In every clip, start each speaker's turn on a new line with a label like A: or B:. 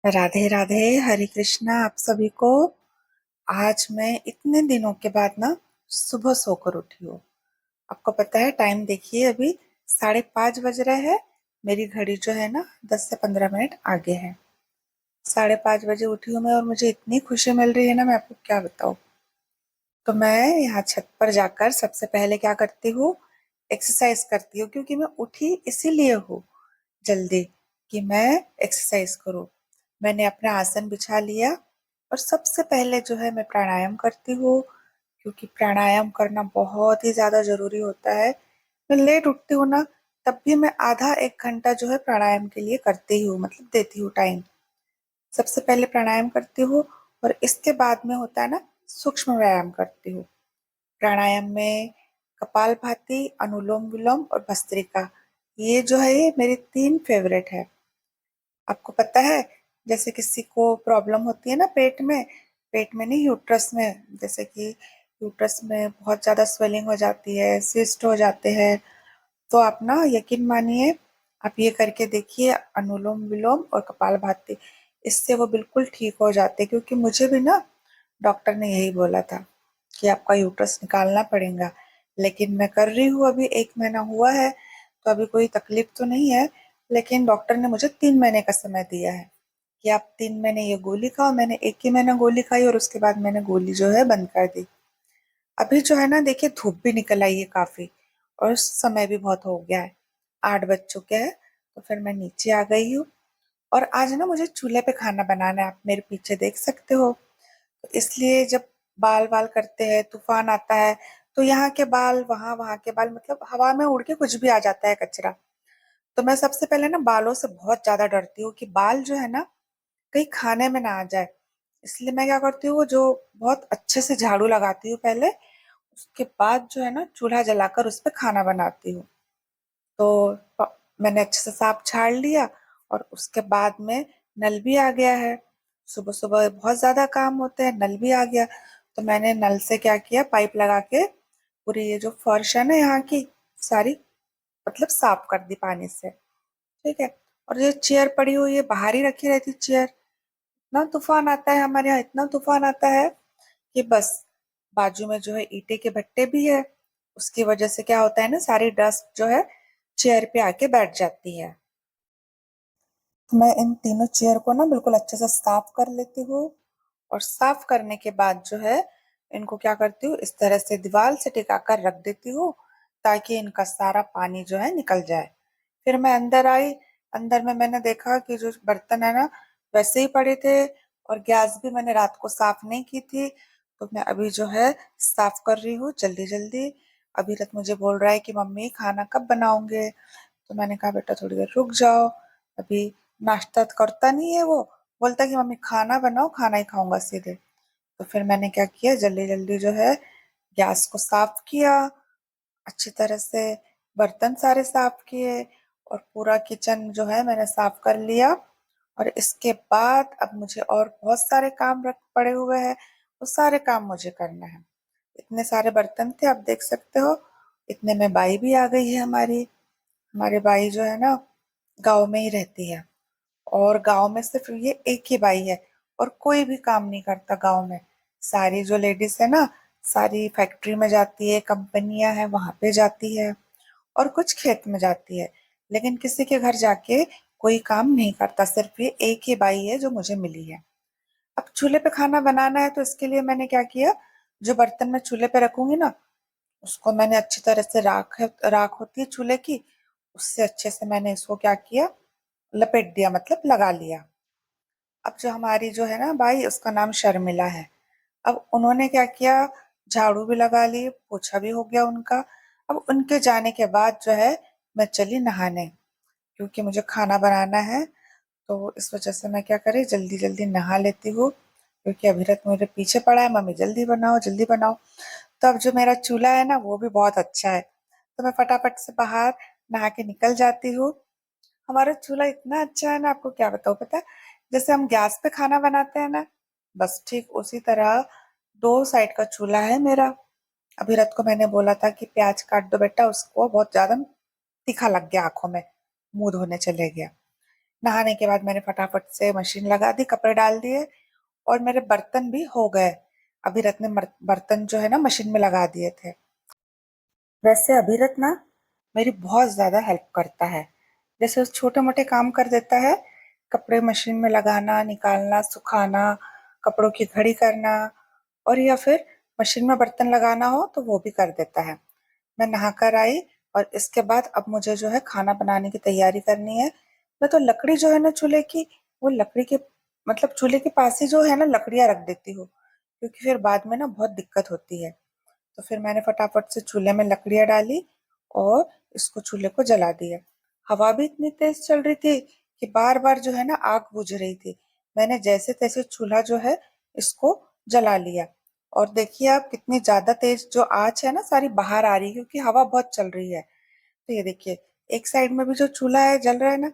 A: राधे राधे, हरे कृष्णा आप सभी को। आज मैं इतने दिनों के बाद ना सुबह सोकर उठी हूँ। आपको पता है, टाइम देखिए, अभी 5:30 बज रहे हैं। मेरी घड़ी जो है ना 10 से 15 मिनट आगे है। 5:30 बजे उठी हूँ मैं, और मुझे इतनी खुशी मिल रही है ना, मैं आपको क्या बताऊँ। तो मैं यहाँ छत पर जाकर सबसे पहले क्या करती हूँ, एक्सरसाइज करती हूँ, क्योंकि मैं उठी इसीलिए हूँ जल्दी, कि मैं एक्सरसाइज करूँ। मैंने अपना आसन बिछा लिया, और सबसे पहले जो है मैं प्राणायाम करती हूँ, क्योंकि प्राणायाम करना बहुत ही ज़्यादा ज़रूरी होता है। मैं लेट उठती हूँ ना, तब भी मैं आधा 1 घंटा जो है प्राणायाम के लिए करती ही हूँ, मतलब देती हूँ टाइम। सबसे पहले प्राणायाम करती हूँ, और इसके बाद में होता है ना, सूक्ष्म व्यायाम करती हूँ। प्राणायाम में कपालभाति, अनुलोम विलोम और भस्त्रिका, ये जो है ये मेरी 3 फेवरेट है। आपको पता है, जैसे किसी को प्रॉब्लम होती है ना पेट में नहीं, यूट्रस में, जैसे कि यूट्रस में बहुत ज़्यादा स्वेलिंग हो जाती है, सिस्ट हो जाते हैं, तो आप ना यकीन मानिए, आप ये करके देखिए, अनुलोम विलोम और कपालभाति। इससे वो बिल्कुल ठीक हो जाते हैं, क्योंकि मुझे भी ना डॉक्टर ने यही बोला था कि आपका यूट्रस निकालना पड़ेगा। लेकिन मैं कर रही हूँ, अभी 1 महीना हुआ है, तो अभी कोई तकलीफ तो नहीं है। लेकिन डॉक्टर ने मुझे 3 महीने का समय दिया है कि आप 3 महीने ये गोली खाओ। मैंने 1 ही महीना गोली खाई, और उसके बाद मैंने गोली जो है बंद कर दी। अभी जो है ना, देखिए, धूप भी निकल आई है काफी, और समय भी बहुत हो गया है, 8 बज चुके हैं। तो फिर मैं नीचे आ गई हूँ, और आज ना मुझे चूल्हे पे खाना बनाना है, आप मेरे पीछे देख सकते हो। तो इसलिए जब बाल बाल करते हैं, तूफान आता है, तो यहाँ के बाल वहां, वहां के बाल, मतलब हवा में उड़ के कुछ भी आ जाता है कचरा। तो मैं सबसे पहले ना बालों से बहुत ज्यादा डरती हूँ कि बाल जो है ना कहीं खाने में ना आ जाए। इसलिए मैं क्या करती हूँ, जो बहुत अच्छे से झाड़ू लगाती हूँ पहले, उसके बाद जो है ना चूल्हा जलाकर उस पर खाना बनाती हूँ। तो मैंने अच्छे से साफ झाड़ लिया, और उसके बाद में नल भी आ गया है। सुबह सुबह बहुत ज्यादा काम होते हैं, नल भी आ गया। तो मैंने नल से क्या किया, पाइप लगा के पूरी ये जो फर्श है ना यहाँ की सारी, मतलब साफ कर दी पानी से। ठीक है। और ये चेयर पड़ी हुई है, बाहर ही रखी रहती चेयर। इतना तूफान आता है हमारे यहाँ, इतना तूफान आता है कि बस। बाजू में जो है ईंटे के भट्टे भी है, उसकी वजह से क्या होता है ना, सारी डस्ट जो है चेयर पे आके बैठ जाती है। तो मैं इन तीनों चेयर को ना बिल्कुल अच्छे से साफ कर लेती हूँ, और साफ करने के बाद जो है इनको क्या करती हूँ, इस तरह से दीवार से टिका कर रख देती हूँ, ताकि इनका सारा पानी जो है निकल जाए। फिर मैं अंदर आई। अंदर में मैंने देखा कि जो बर्तन है ना वैसे ही पड़े थे, और गैस भी मैंने रात को साफ नहीं की थी। तो मैं अभी जो है साफ कर रही हूँ जल्दी जल्दी। अभी रत मुझे बोल रहा है कि मम्मी खाना कब बनाओगे। तो मैंने कहा बेटा थोड़ी देर रुक जाओ, अभी नाश्ता तो करता नहीं है वो, बोलता कि मम्मी खाना बनाओ, खाना ही खाऊंगा सीधे। तो फिर मैंने क्या किया, जल्दी जल्दी जो है गैस को साफ किया अच्छी तरह से, बर्तन सारे साफ किए, और पूरा किचन जो है मैंने साफ कर लिया। और इसके बाद अब मुझे और बहुत सारे काम रख पड़े हुए हैं, वो सारे काम मुझे करना है। इतने सारे बर्तन थे, आप देख सकते हो। इतने में बाई भी आ गई है हमारी। हमारे बाई जो है ना गांव में ही रहती है, और गांव में सिर्फ ये एक ही बाई है, और कोई भी काम नहीं करता गांव में। सारी जो लेडीज है ना, सारी फैक्ट्री में जाती है, कंपनियां हैं वहां पे जाती है, और कुछ खेत में जाती है। लेकिन किसी के घर जाके कोई काम नहीं करता, सिर्फ ये एक ही बाई है जो मुझे मिली है। अब चूल्हे पे खाना बनाना है, तो इसके लिए मैंने क्या किया, जो बर्तन मैं चूल्हे पे रखूंगी ना, उसको मैंने अच्छी तरह से, राख राख होती है चूल्हे की, उससे अच्छे से मैंने इसको क्या किया, लपेट दिया, मतलब लगा लिया। अब जो हमारी जो है ना भाई, उसका नाम शर्मिला है। अब उन्होंने क्या किया, झाड़ू भी लगा ली, पोछा भी हो गया उनका। अब उनके जाने के बाद जो है मैं चली नहाने, क्योंकि मुझे खाना बनाना है। तो इस वजह से मैं क्या करी, जल्दी जल्दी नहा लेती हूँ, क्योंकि अभिरत मेरे पीछे पड़ा है, मम्मी जल्दी बनाओ जल्दी बनाओ। तो अब जो मेरा चूल्हा है ना वो भी बहुत अच्छा है, तो मैं फटाफट से बाहर नहा के निकल जाती हूँ। हमारा चूल्हा इतना अच्छा है ना, आपको क्या बताऊँ, पता है, जैसे हम गैस पे खाना बनाते हैं ना, बस ठीक उसी तरह 2 साइड का चूल्हा है मेरा। अभी रात को मैंने बोला था कि प्याज काट दो बेटा, उसको बहुत ज्यादा तीखा लग गया आंखों में, मुंह धोने चले गया। नहाने के बाद मैंने फटाफट से मशीन लगा दी, कपड़े डाल दिए और मेरे बर्तन भी हो गए। अभिरत ने बर्तन जो है ना मशीन में लगा दिए थे। वैसे अभिरत ना मेरी बहुत ज्यादा हेल्प करता है। जैसे छोटे मोटे काम कर देता है, कपड़े मशीन में लगाना, निकालना, सुखाना, कपड़ों की घड़ी करना, और या फिर मशीन में बर्तन लगाना हो तो वो भी कर देता है। मैं नहाकर आई और इसके बाद अब मुझे जो है खाना बनाने की तैयारी करनी है। मैं तो लकड़ी जो है ना चूल्हे की, वो लकड़ी के मतलब चूल्हे के पास ही जो है ना लकड़ियां रख देती हूँ, क्योंकि फिर बाद में ना बहुत दिक्कत होती है। तो फिर मैंने फटाफट से चूल्हे में लकड़ियां डाली और इसको चूल्हे को जला दिया। हवा भी इतनी तेज चल रही थी कि बार बार जो है ना आग बुझ रही थी। मैंने जैसे तैसे चूल्हा जो है इसको जला लिया। और देखिए आप कितनी ज्यादा तेज जो आंच है ना सारी बाहर आ रही है, क्योंकि हवा बहुत चल रही है। तो ये देखिए, एक साइड में भी जो चूल्हा है जल रहा है ना,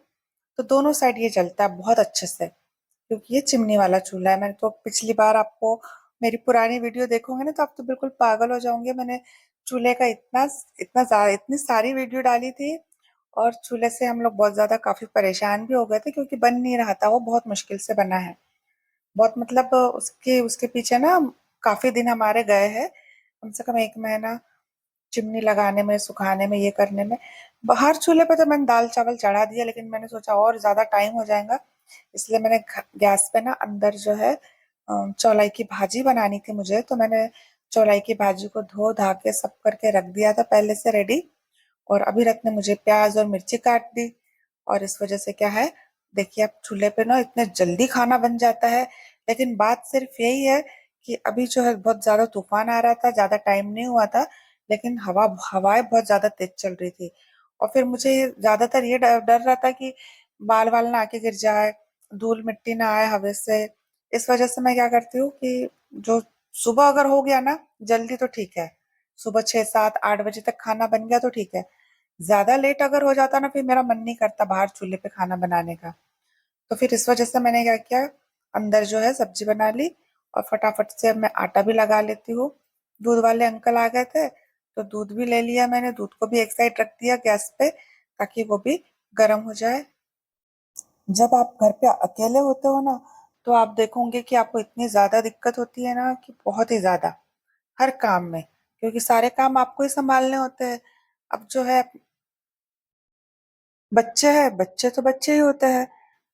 A: तो दोनों साइड ये जलता है बहुत अच्छे से, क्योंकि ये चिमनी वाला चूल्हा है। मैंने तो पिछली बार आपको मेरी पुरानी वीडियो देखोगे ना तो आप तो बिल्कुल पागल हो जाओगे। मैंने चूल्हे का इतना इतना इतनी सारी वीडियो डाली थी, और चूल्हे से हम लोग बहुत ज्यादा काफी परेशान भी हो गए थे, क्योंकि बन नहीं रहा था, वो बहुत मुश्किल से बना है। बहुत मतलब उसके उसके पीछे ना काफी दिन हमारे गए हैं, कम से कम 1 महीना चिमनी लगाने में, सुखाने में, ये करने में। बाहर चूल्हे पे तो मैंने दाल चावल चढ़ा दिया, लेकिन मैंने सोचा और ज्यादा टाइम हो जाएगा, इसलिए मैंने गैस पे ना अंदर जो है चौलाई की भाजी बनानी थी मुझे, तो मैंने चौलाई की भाजी को धो धा के सब करके रख दिया था पहले से रेडी। और अभी रख ने मुझे प्याज और मिर्ची काट दी। और इस वजह से क्या है, देखिए अब चूल्हे पे ना इतने जल्दी खाना बन जाता है। लेकिन बात सिर्फ यही है कि अभी जो है बहुत ज्यादा तूफान आ रहा था, ज्यादा टाइम नहीं हुआ था, लेकिन हवाएं बहुत ज्यादा तेज चल रही थी। और फिर मुझे ज्यादातर ये डर डर रहा था कि बाल वाल ना आके गिर जाए, धूल मिट्टी ना आए हवा से। इस वजह से मैं क्या करती हूँ कि जो सुबह अगर हो गया ना जल्दी तो ठीक है, सुबह 6 7 8 बजे तक खाना बन गया तो ठीक है। ज्यादा लेट अगर हो जाता ना, फिर मेरा मन नहीं करता बाहर चूल्हे पे खाना बनाने का। तो फिर इस वजह से मैंने क्या किया, अंदर जो है सब्जी बना ली और फटाफट से अब मैं आटा भी लगा लेती हूँ। दूध वाले अंकल आ गए थे, तो दूध भी ले लिया मैंने, दूध को भी एक साइड रख दिया गैस पे, ताकि वो भी गर्म हो जाए। जब आप घर पे अकेले होते हो ना, तो आप देखोगे कि आपको इतनी ज्यादा दिक्कत होती है ना, कि बहुत ही ज्यादा हर काम में, क्योंकि सारे काम आपको ही संभालने होते हैं। अब जो है बच्चे हैं, बच्चे तो बच्चे ही होते हैं।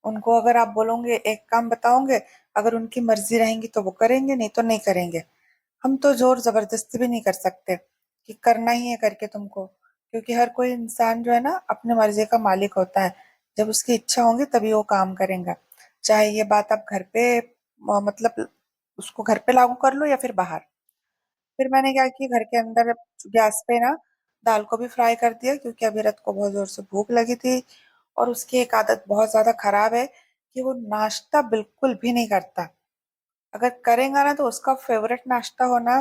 A: उनको अगर आप बोलोगे एक काम बताओगे, अगर उनकी मर्जी रहेंगी तो वो करेंगे, नहीं तो नहीं करेंगे। हम तो जोर जबरदस्ती भी नहीं कर सकते कि करना ही है करके तुमको, क्योंकि हर कोई इंसान जो है ना अपने मर्जी का मालिक होता है। जब उसकी इच्छा होगी तभी वो काम करेगा। चाहे ये बात आप घर पे मतलब उसको घर पे लागू कर लो या फिर बाहर। फिर मैंने क्या किया, घर के अंदर गैस पे ना दाल को भी फ्राई कर दिया, क्योंकि अभिरत को बहुत जोर से भूख लगी थी। और उसकी एक आदत बहुत ज्यादा खराब है कि वो नाश्ता बिल्कुल भी नहीं करता। अगर करेगा ना तो उसका फेवरेट नाश्ता होना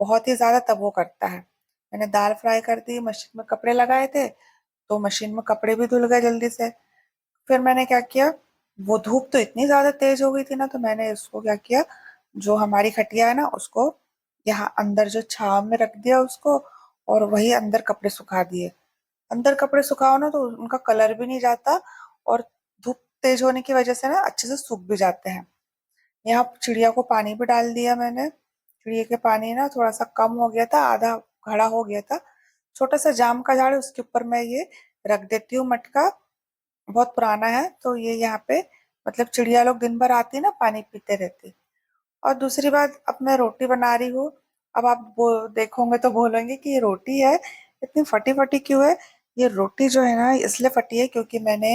A: बहुत ही ज्यादा तब वो करता है। मैंने दाल फ्राई कर दी, मशीन में कपड़े लगाए थे, तो मशीन में कपड़े भी धुल गए जल्दी से। फिर मैंने क्या किया, वो धूप तो इतनी ज्यादा तेज हो गई थी ना, तो मैंने उसको क्या किया, जो हमारी खटिया है ना उसको यहाँ अंदर जो छाव में रख दिया उसको, और वही अंदर कपड़े सुखा दिए। अंदर कपड़े सुखाओ ना तो उनका कलर भी नहीं जाता, और धूप तेज होने की वजह से ना अच्छे से सूख भी जाते हैं। यहाँ चिड़िया को पानी भी डाल दिया मैंने। चिड़िया के पानी ना थोड़ा सा कम हो गया था, आधा घड़ा हो गया था। छोटा सा जाम का झाड़ है, उसके ऊपर मैं ये रख देती हूँ मटका। बहुत पुराना है, तो ये यहाँ पे मतलब चिड़िया लोग दिन भर आती है ना, पानी पीते रहती। और दूसरी बात, अब मैं रोटी बना रही हूँ। अब आप देखोगे तो बोलेंगे कि ये रोटी है, इतनी फटी फटी क्यों है। ये रोटी जो है ना इसलिए फटी है क्योंकि मैंने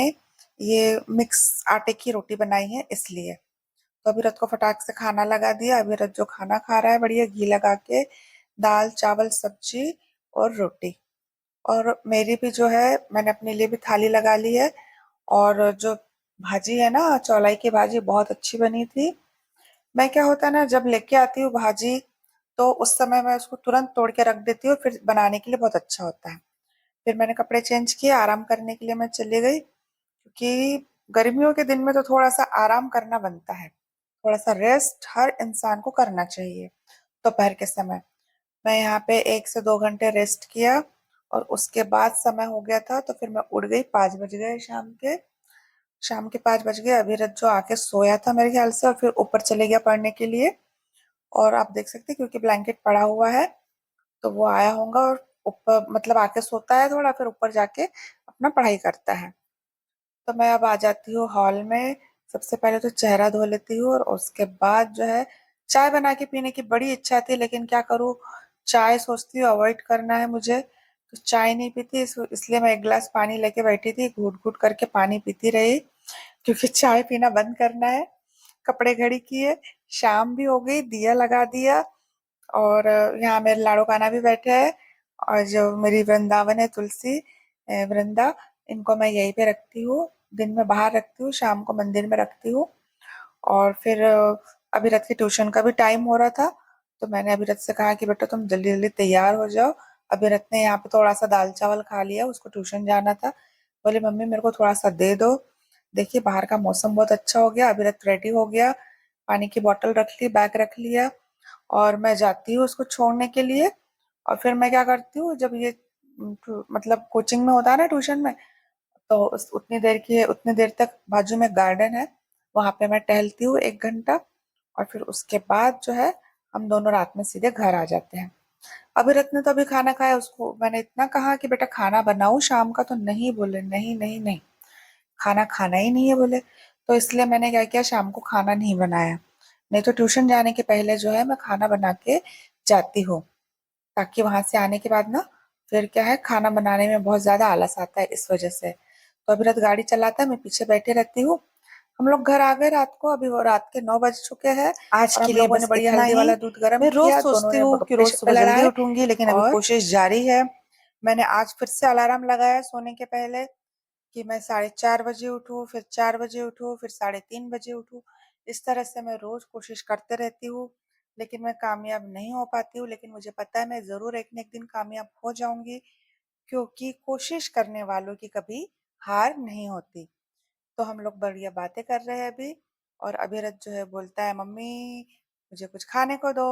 A: ये मिक्स आटे की रोटी बनाई है, इसलिए। तो अभी रथ को फटाक से खाना लगा दिया। अभी रथ जो खाना खा रहा है बढ़िया घी लगा के, दाल चावल सब्जी और रोटी। और मेरी भी जो है मैंने अपने लिए भी थाली लगा ली है। और जो भाजी है ना चौलाई की भाजी, बहुत अच्छी बनी थी। मैं क्या होता है ना, जब लेके आती हूँ भाजी, तो उस समय मैं उसको तुरंत तोड़ के रख देती हूँ, फिर बनाने के लिए बहुत अच्छा होता है। फिर मैंने कपड़े चेंज किए, आराम करने के लिए मैं चली गई, क्योंकि गर्मियों के दिन में तो थोड़ा सा आराम करना बनता है। थोड़ा सा रेस्ट हर इंसान को करना चाहिए दोपहर के समय। मैं यहाँ पे 1 से 2 घंटे रेस्ट किया, और उसके बाद समय हो गया था, तो फिर मैं उठ गई, 5 बज गए शाम के। शाम के 5 बज गए। अभीरथ जो आके सोया था मेरे ख्याल से और फिर ऊपर चले गया पढ़ने के लिए। और आप देख सकते हैं क्योंकि ब्लैंकेट पड़ा हुआ है तो वो आया होगा और ऊपर मतलब आके सोता है थोड़ा, फिर ऊपर जाके अपना पढ़ाई करता है। तो मैं अब आ जाती हूँ हॉल में। सबसे पहले तो चेहरा धो लेती हूँ और उसके बाद जो है चाय बना के पीने की बड़ी इच्छा थी, लेकिन क्या करूँ, चाय सोचती हूँ अवॉइड करना है मुझे, तो चाय नहीं पीती। इसलिए मैं एक गिलास पानी लेके बैठी थी, घूट घूट करके पानी पीती रही क्योंकि चाय पीना बंद करना है। कपड़े घड़ी किए, शाम भी हो गई, दिया लगा दिया। और यहाँ मेरे लाड़ो काना भी बैठे हैं। और जो मेरी वृंदावन है तुलसी, वृंदा, इनको मैं यहीं पे रखती हूँ। दिन में बाहर रखती हूँ, शाम को मंदिर में रखती हूँ। और फिर अभिरथ की ट्यूशन का भी टाइम हो रहा था, तो मैंने अभिरथ से कहा कि बेटा तुम जल्दी जल्दी तैयार हो जाओ। अभिरथ ने यहाँ पे थोड़ा सा दाल चावल खा लिया, उसको ट्यूशन जाना था। बोले मम्मी मेरे को थोड़ा सा दे दो। देखिए बाहर का मौसम बहुत अच्छा हो गया, अभिरथ रेडी हो गया, पानी की बोतल रख ली, बैग रख लिया। और मैं जाती हूँ उसको छोड़ने के लिए। और फिर मैं क्या करती हूँ, जब ये मतलब कोचिंग में होता है ना, ट्यूशन में, तो उतनी देर तक बाजू में गार्डन है, वहां पे मैं टहलती हूँ 1 घंटा। और फिर उसके बाद जो है हम दोनों रात में सीधे घर आ जाते हैं। अभिरथ ने तो अभी खाना खाया, उसको मैंने इतना कहा कि बेटा खाना बनाऊं शाम का, तो नहीं बोले, नहीं नहीं नहीं, खाना खाना ही नहीं है बोले। तो इसलिए मैंने क्या किया, शाम को खाना नहीं बनाया। नहीं तो ट्यूशन जाने के पहले जो है मैं खाना बना के जाती हूँ, ताकि वहां से आने के बाद ना फिर क्या है, खाना बनाने में बहुत ज्यादा आलस आता है इस वजह से। तो अभी रात गाड़ी चलाता है, मैं पीछे बैठी रहती हूँ। हम लोग घर आ गए रात को, अभी वो रात के 9 बज चुके हैं। आज
B: और
A: के
B: हम
A: लिए
B: लोगों ने
A: बस
B: बड़ी
A: इतना
B: हल्दी
A: ही।
B: वाला दूध गर्म
A: मैं रोज
B: किया, दोनों
A: सोचती
B: ने
A: हूँ कि
B: गप्पे
A: रोज सुबह
B: शप्पे
A: जल्दी
B: लड़ाए।
A: उठूंगी, लेकिन अभी
B: और
A: कोशिश जारी है। मैंने आज फिर से अलार्म लगाया सोने के पहले कि मैं 4:30 बजे उठूँ, फिर 4 बजे उठूँ, फिर 3:30 बजे उठूँ। इस तरह से मैं रोज कोशिश करते रहती हूँ, लेकिन मैं कामयाब नहीं हो पाती हूँ। लेकिन मुझे पता है मैं जरूर एक न एक दिन कामयाब हो जाऊंगी, क्योंकि कोशिश करने वालों की कभी हार नहीं होती। तो हम लोग बढ़िया बातें कर रहे हैं अभी। और अभिरथ जो है बोलता है मम्मी मुझे कुछ खाने को दो।